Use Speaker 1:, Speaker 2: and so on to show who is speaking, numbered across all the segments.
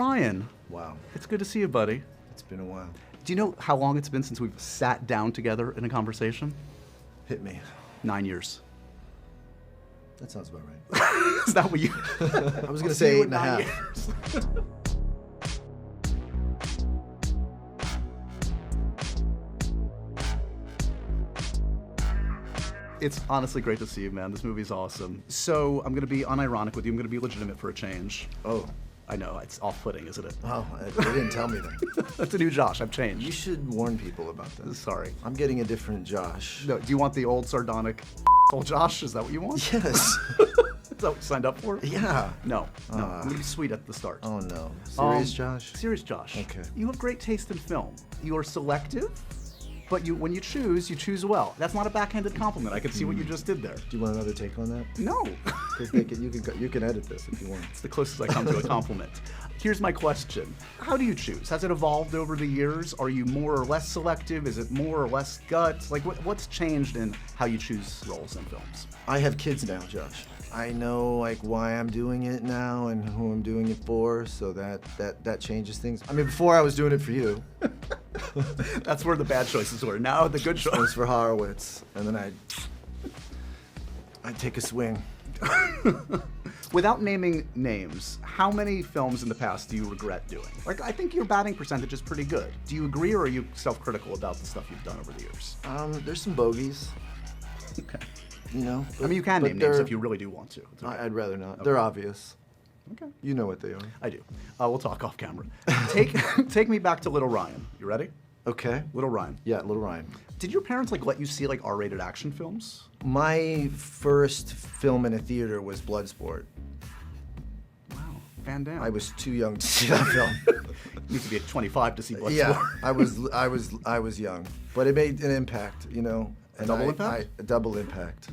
Speaker 1: Ryan.
Speaker 2: Wow.
Speaker 1: It's good to see you, buddy.
Speaker 2: It's been a while.
Speaker 1: Do you know how long it's been since we've sat down together in a conversation?
Speaker 2: Hit me.
Speaker 1: 9 years.
Speaker 2: That sounds about right.
Speaker 1: Is that what you...
Speaker 2: I was going to say 8.5.
Speaker 1: It's honestly great to see you, man. This movie's awesome. So I'm going to be unironic with you. I'm going to be legitimate for a change.
Speaker 2: Oh.
Speaker 1: I know, it's off-putting, isn't it?
Speaker 2: Oh, they didn't tell me that.
Speaker 1: That's a new Josh, I've changed.
Speaker 2: You should warn people about this.
Speaker 1: Sorry.
Speaker 2: I'm getting a different Josh.
Speaker 1: No, do you want the old sardonic old Josh? Is that what you want?
Speaker 2: Yes.
Speaker 1: Is that what you signed up for?
Speaker 2: Yeah.
Speaker 1: No, I'm going to be sweet at the start.
Speaker 2: Oh no. Serious Josh?
Speaker 1: Serious Josh.
Speaker 2: Okay.
Speaker 1: You have great taste in film. You are selective, but when you choose well. That's not a backhanded compliment. I can see what you just did there.
Speaker 2: Do you want another take on that?
Speaker 1: No.
Speaker 2: Because you can edit this if you want.
Speaker 1: It's the closest I come to a compliment. Here's my question. How do you choose? Has it evolved over the years? Are you more or less selective? Is it more or less gut? Like, what's changed in how you choose roles in films?
Speaker 2: I have kids now, Josh. I know like why I'm doing it now and who I'm doing it for, so that changes things. I mean, before I was doing it for you.
Speaker 1: That's where the bad choices were. Now the good
Speaker 2: It
Speaker 1: choices.
Speaker 2: was for Horowitz, and then I'd take a swing.
Speaker 1: Without naming names, how many films in the past do you regret doing? Like, I think your batting percentage is pretty good. Do you agree, or are you self-critical about the stuff you've done over the years?
Speaker 2: There's some bogeys.
Speaker 1: Okay.
Speaker 2: You know?
Speaker 1: I mean, you can name names if you really do want to. It's okay.
Speaker 2: I'd rather not.
Speaker 1: Okay.
Speaker 2: They're obvious.
Speaker 1: Okay.
Speaker 2: You know what they are.
Speaker 1: I do. We'll talk off camera. Take me back to Little Ryan. You ready?
Speaker 2: Okay.
Speaker 1: Little Ryan.
Speaker 2: Yeah, Little Ryan.
Speaker 1: Did your parents let you see R-rated action films?
Speaker 2: My first film in a theater was Bloodsport.
Speaker 1: Wow, Van Damme.
Speaker 2: I was too young to see that film.
Speaker 1: You need to be at 25 to see Bloodsport.
Speaker 2: Yeah, I was young, but it made an impact, you know.
Speaker 1: A double impact?
Speaker 2: A double impact.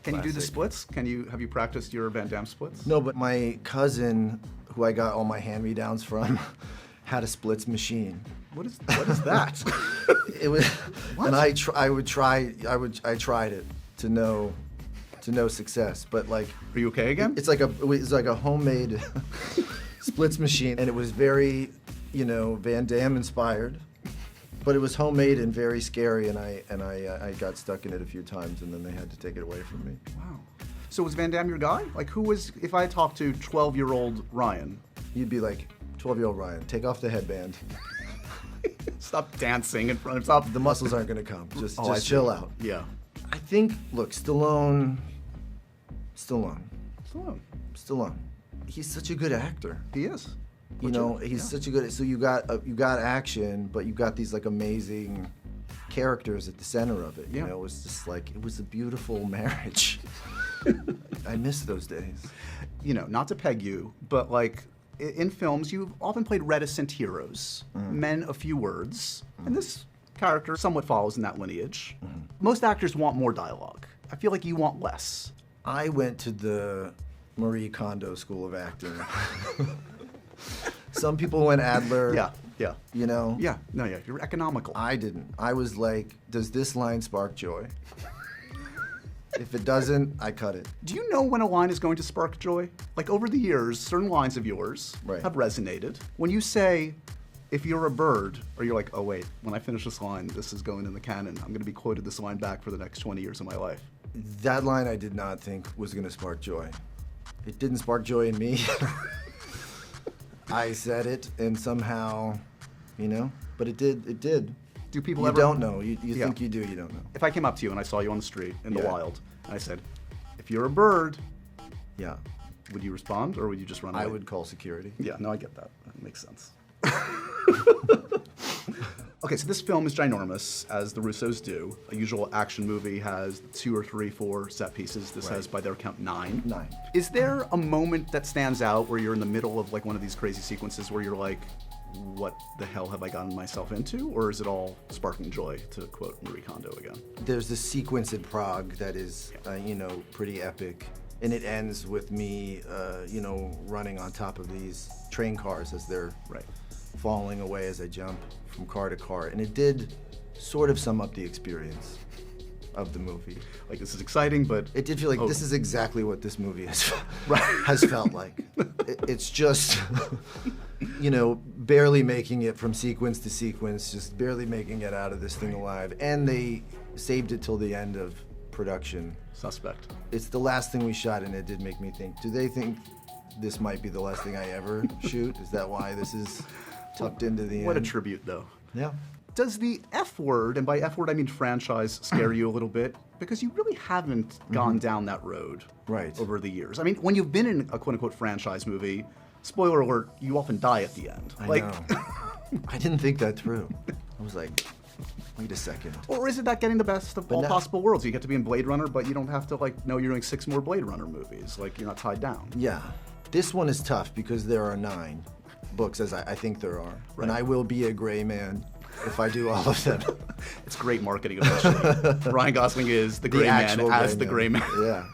Speaker 1: Can you do the
Speaker 2: Classic.
Speaker 1: splits? Have you practiced your Van Damme splits?
Speaker 2: No, but my cousin, who I got all my hand-me-downs from, had a splits machine.
Speaker 1: What is that?
Speaker 2: It was,
Speaker 1: What?
Speaker 2: and I tried it to no success, but like.
Speaker 1: Are you okay again?
Speaker 2: It's like a homemade splits machine, and it was very, Van Damme inspired, but it was homemade and very scary, and I got stuck in it a few times, and then they had to take it away from me.
Speaker 1: Wow. So was Van Damme your guy? Like, who was? If I talked to 12-year-old Ryan,
Speaker 2: You'd be like, 12-year-old Ryan, take off the headband.
Speaker 1: stop dancing in front of stop.
Speaker 2: The muscles aren't gonna come. Just
Speaker 1: I see.
Speaker 2: chill out.
Speaker 1: Yeah.
Speaker 2: I think, look, Stallone.
Speaker 1: Stallone.
Speaker 2: He's such a good actor.
Speaker 1: He is.
Speaker 2: He's such a good. So you got action, but you got these like amazing characters at the center of it.
Speaker 1: Yeah.
Speaker 2: It was just like it was a beautiful marriage. I miss those days.
Speaker 1: Not to peg you, but like in films, you've often played reticent heroes, men of few words, and this character somewhat follows in that lineage. Most actors want more dialogue. I feel like you want less.
Speaker 2: I went to the Marie Kondo School of Acting. Some people went Adler.
Speaker 1: Yeah.
Speaker 2: Yeah.
Speaker 1: You're economical.
Speaker 2: I didn't. I was like, does this line spark joy? If it doesn't, I cut it.
Speaker 1: Do you know when a line is going to spark joy? Like over the years, certain lines of yours
Speaker 2: Right.
Speaker 1: have resonated. When you say, if you're a bird, or you're like, oh wait, when I finish this line, this is going in the canon. I'm going to be quoted this line back for the next 20 years of my life.
Speaker 2: That line I did not think was going to spark joy. It didn't spark joy in me. I said it, and somehow, but it did.
Speaker 1: Do people
Speaker 2: You
Speaker 1: ever?
Speaker 2: don't know. You
Speaker 1: Yeah.
Speaker 2: think you do, you don't know.
Speaker 1: If I came up to you and I saw you on the street in the
Speaker 2: Yeah.
Speaker 1: wild, and I said, if you're a bird,
Speaker 2: Yeah.
Speaker 1: would you respond or would you just run away?
Speaker 2: I would call security.
Speaker 1: Yeah, no, I get that. That makes sense. Okay, so this film is ginormous, as the Russos do. A usual action movie has 2 or 3, 4 set pieces. This
Speaker 2: Right.
Speaker 1: has, by their count, 9.
Speaker 2: 9.
Speaker 1: Is there a moment that stands out where you're in the middle of like one of these crazy sequences where you're like, what the hell have I gotten myself into? Or is it all sparking joy, to quote Marie Kondo again?
Speaker 2: There's this sequence in Prague that is, pretty epic. And it ends with me, running on top of these train cars as they're
Speaker 1: Right.
Speaker 2: falling away as I jump from car to car. And it did sort of sum up the experience of the movie.
Speaker 1: Like, this is exciting, but...
Speaker 2: It did feel like
Speaker 1: Oh.
Speaker 2: this is exactly what this movie has,
Speaker 1: Right.
Speaker 2: has felt like. It's just you know, barely making it from sequence to sequence, just barely making it out of this thing alive. And they saved it till the end of production.
Speaker 1: Suspect.
Speaker 2: It's the last thing we shot, and it did make me think, do they think this might be the last thing I ever shoot? Is that why this is tucked into the
Speaker 1: What a
Speaker 2: end?
Speaker 1: tribute, though.
Speaker 2: Yeah.
Speaker 1: Does the F word, and by F word I mean franchise, scare you a little bit? Because you really haven't gone down that road
Speaker 2: Right.
Speaker 1: over the years. I mean, when you've been in a quote-unquote franchise movie, spoiler alert, you often die at the end.
Speaker 2: I know. I didn't think that through. I was like, wait a second.
Speaker 1: Or is it that getting the best of all
Speaker 2: no.
Speaker 1: possible worlds? You get to be in Blade Runner, but you don't have to like know you're doing 6 more Blade Runner movies. Like, you're not tied down.
Speaker 2: Yeah. This one is tough because there are 9 books, as I think there are.
Speaker 1: Right.
Speaker 2: And I will be a gray man if I do all of them.
Speaker 1: It's great marketing eventually. Ryan Gosling is the gray man
Speaker 2: actual
Speaker 1: as the gray man.
Speaker 2: Yeah.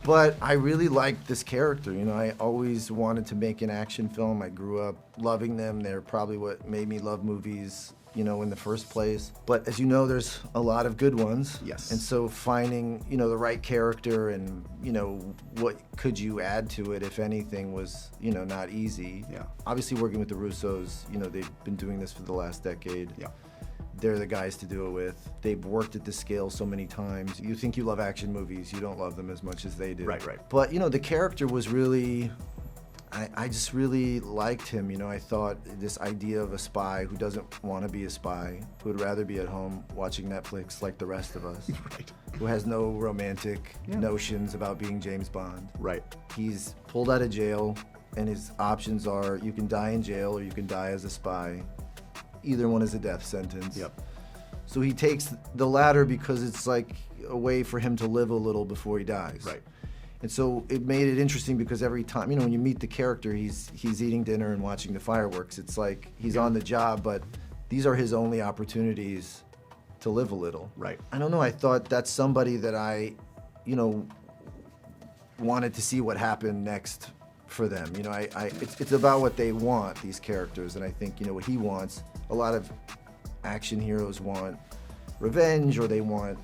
Speaker 2: But I really liked this character. You know, I always wanted to make an action film. I grew up loving them. They're probably what made me love movies, you know, in the first place. But as you know, there's a lot of good ones.
Speaker 1: Yes.
Speaker 2: And so finding, you know, the right character and, you know, what could you add to it, if anything, was, you know, not easy.
Speaker 1: Yeah.
Speaker 2: Obviously working with the Russos, you know, they've been doing this for the last decade.
Speaker 1: Yeah.
Speaker 2: They're the guys to do it with. They've worked at this scale so many times. You think you love action movies, you don't love them as much as they do.
Speaker 1: Right, right.
Speaker 2: But, you know, the character was really, I just really liked him. You know, I thought this idea of a spy who doesn't want to be a spy, who would rather be at home watching Netflix like the rest of us,
Speaker 1: Right.
Speaker 2: who has no romantic notions about being James Bond.
Speaker 1: Right.
Speaker 2: He's pulled out of jail, and his options are you can die in jail or you can die as a spy. Either one is a death sentence.
Speaker 1: Yep.
Speaker 2: So he takes the latter because it's like a way for him to live a little before he dies.
Speaker 1: Right.
Speaker 2: And so it made it interesting because every time, you know, when you meet the character, he's eating dinner and watching the fireworks. It's like he's on the job, but these are his only opportunities to live a little.
Speaker 1: Right.
Speaker 2: I don't know. I thought that's somebody that I, you know, wanted to see what happened next for them. You know, it's about what they want, these characters, and I think, you know, what he wants. A lot of action heroes want revenge, or they want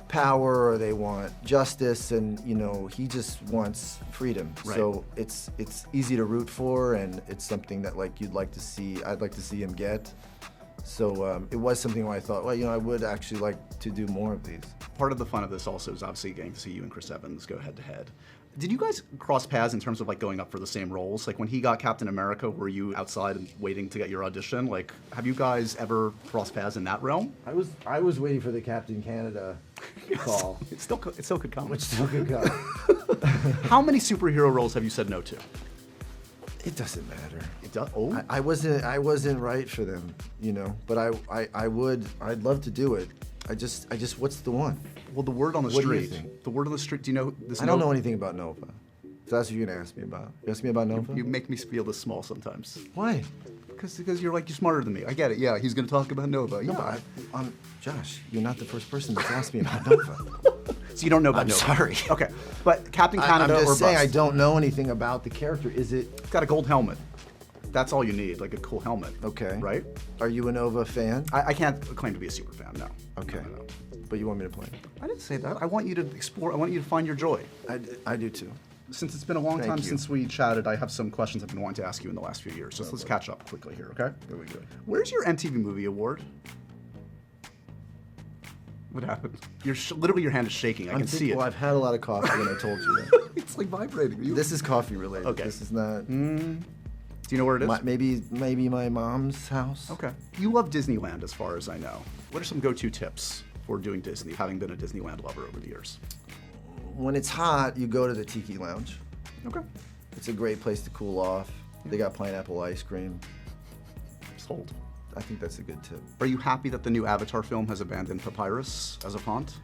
Speaker 2: power, or they want justice, and, you know, he just wants freedom.
Speaker 1: Right.
Speaker 2: So it's easy to root for, and it's something that, like, you'd like to see. I'd like to see him get. So it was something where I thought, well, you know, I would actually like to do more of these.
Speaker 1: Part of the fun of this also is obviously getting to see you and Chris Evans go head to head. Did you guys cross paths in terms of like going up for the same roles? Like when he got Captain America, were you outside and waiting to get your audition? Like, have you guys ever crossed paths in that realm?
Speaker 2: I was waiting for the Captain Canada call,
Speaker 1: It still could come.
Speaker 2: which still could come.
Speaker 1: How many superhero roles have you said no to?
Speaker 2: It doesn't matter.
Speaker 1: It does. Oh,
Speaker 2: I wasn't right for them, you know. But I'd love to do it. I just what's the one?
Speaker 1: well, the word on the
Speaker 2: What do you
Speaker 1: street.
Speaker 2: think?
Speaker 1: The word on the street. Do you know this?
Speaker 2: I don't know anything about Nova. So that's what you're gonna ask me about. You ask me about Nova?
Speaker 1: You make me feel this small sometimes.
Speaker 2: Why?
Speaker 1: Because you're smarter than me. I get it. Yeah, he's gonna talk about Nova.
Speaker 2: No,
Speaker 1: Yeah.
Speaker 2: Josh, you're not the first person that's asked me about Nova.
Speaker 1: So you don't know about
Speaker 2: I'm
Speaker 1: Nova.
Speaker 2: sorry.
Speaker 1: Okay, but Captain
Speaker 2: I'm
Speaker 1: Canada
Speaker 2: just
Speaker 1: or
Speaker 2: saying
Speaker 1: bust.
Speaker 2: I don't know anything about the character. Is it
Speaker 1: It's got a gold helmet. That's all you need, like a cool helmet.
Speaker 2: okay?
Speaker 1: Right?
Speaker 2: Are you a Nova fan?
Speaker 1: I can't claim to be a super fan. No.
Speaker 2: Okay.
Speaker 1: No.
Speaker 2: But you want me to play?
Speaker 1: I didn't say that. I want you to explore. I want you to find your joy.
Speaker 2: I do too.
Speaker 1: Since it's been a long
Speaker 2: Thank
Speaker 1: time
Speaker 2: you.
Speaker 1: since we chatted, I have some questions I've been wanting to ask you in the last few years. So let's catch up quickly here, okay?
Speaker 2: Here we go.
Speaker 1: Where's your MTV Movie Award? What happened? Literally your hand is shaking. I can see it.
Speaker 2: Well, I've had a lot of coffee, and I told you that.
Speaker 1: It's like vibrating.
Speaker 2: This is coffee related.
Speaker 1: Okay.
Speaker 2: This is not.
Speaker 1: Do you know where it is?
Speaker 2: Maybe my mom's house.
Speaker 1: Okay. You love Disneyland, as far as I know. What are some go-to tips for doing Disney, having been a Disneyland lover over the years?
Speaker 2: When it's hot, you go to the Tiki Lounge.
Speaker 1: Okay.
Speaker 2: It's a great place to cool off. They got pineapple ice cream.
Speaker 1: Sold.
Speaker 2: I think that's a good tip.
Speaker 1: Are you happy that the new Avatar film has abandoned papyrus as a font?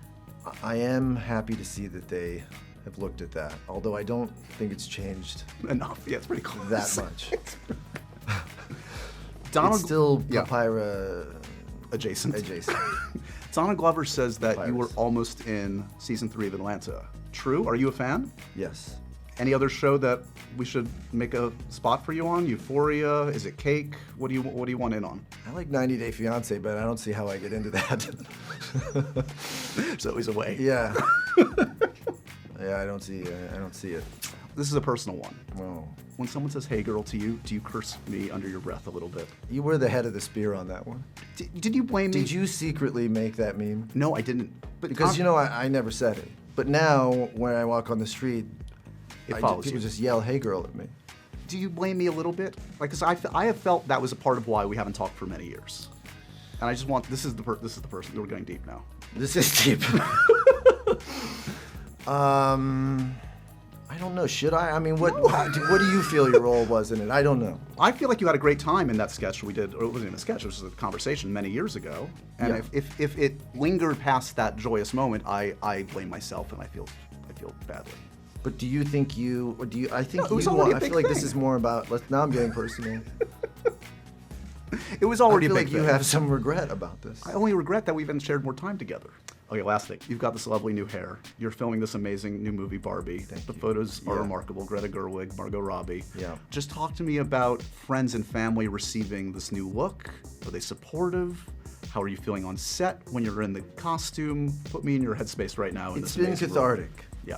Speaker 2: I am happy to see that they have looked at that, although I don't think it's changed
Speaker 1: Enough. Yeah, it's pretty close.
Speaker 2: that much.
Speaker 1: Donald,
Speaker 2: It's still
Speaker 1: yeah,
Speaker 2: papyrus
Speaker 1: adjacent.
Speaker 2: adjacent.
Speaker 1: Donald Glover says that you were
Speaker 2: Papyrus.
Speaker 1: almost in season 3 of Atlanta. True? Are you a fan?
Speaker 2: Yes.
Speaker 1: Any other show that we should make a spot for you on? Euphoria? Is it Cake? What do you want in on?
Speaker 2: I like 90 Day Fiancé, but I don't see how I get into that.
Speaker 1: There's always a way.
Speaker 2: Yeah. Yeah, I don't see it.
Speaker 1: This is a personal one.
Speaker 2: Oh.
Speaker 1: When someone says "Hey, girl" to you, do you curse me under your breath a little bit?
Speaker 2: You were the head of the spear on that one.
Speaker 1: Did you blame me?
Speaker 2: Did you secretly make that meme?
Speaker 1: No, I didn't. But
Speaker 2: Because, you know, I never said it. But now, when I walk on the street,
Speaker 1: follows
Speaker 2: people
Speaker 1: you.
Speaker 2: just yell, "Hey, girl," at me.
Speaker 1: Do you blame me a little bit? Like, cause I have felt that was a part of why we haven't talked for many years. And I just want, this is the person, we're going deep now.
Speaker 2: This is deep. I don't know. Should I? I mean, what do you feel your role was in it? I don't know.
Speaker 1: I feel like you had a great time in that sketch we did, or it wasn't even a sketch, it was a conversation many years ago. And
Speaker 2: Yeah.
Speaker 1: if it lingered past that joyous moment, I blame myself and I feel badly.
Speaker 2: But do you think or do you? I think
Speaker 1: No, it was
Speaker 2: you
Speaker 1: already
Speaker 2: want.
Speaker 1: a
Speaker 2: I
Speaker 1: big
Speaker 2: feel like this
Speaker 1: thing.
Speaker 2: is more about. Now I'm getting personal.
Speaker 1: It was already
Speaker 2: I feel
Speaker 1: a big
Speaker 2: like you
Speaker 1: thing.
Speaker 2: have some regret about this.
Speaker 1: I only regret that we haven't shared more time together. Okay, last thing. You've got this lovely new hair. You're filming this amazing new movie, Barbie. The
Speaker 2: you.
Speaker 1: photos are
Speaker 2: Yeah.
Speaker 1: remarkable. Greta Gerwig, Margot Robbie.
Speaker 2: Yeah.
Speaker 1: Just talk to me about friends and family receiving this new look. Are they supportive? How are you feeling on set when you're in the costume? Put me in your headspace right now.
Speaker 2: It's been
Speaker 1: amazing role.
Speaker 2: cathartic.
Speaker 1: Yeah.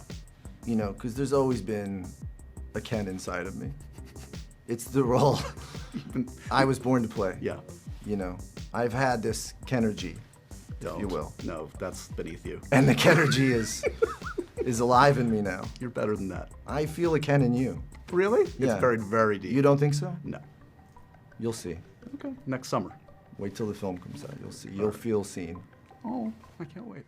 Speaker 2: You know, because there's always been a Ken inside of me. It's the role I was born to play.
Speaker 1: Yeah.
Speaker 2: You know, I've had this Kenergy, if you will.
Speaker 1: No, that's beneath you.
Speaker 2: And the Kenergy is alive in me now.
Speaker 1: You're better than that.
Speaker 2: I feel a Ken in you.
Speaker 1: Really?
Speaker 2: Yeah.
Speaker 1: It's very, very deep.
Speaker 2: You don't think so?
Speaker 1: No.
Speaker 2: You'll see.
Speaker 1: Okay. Next summer.
Speaker 2: Wait till the film comes out. You'll see. You'll feel seen.
Speaker 1: Oh, I can't wait.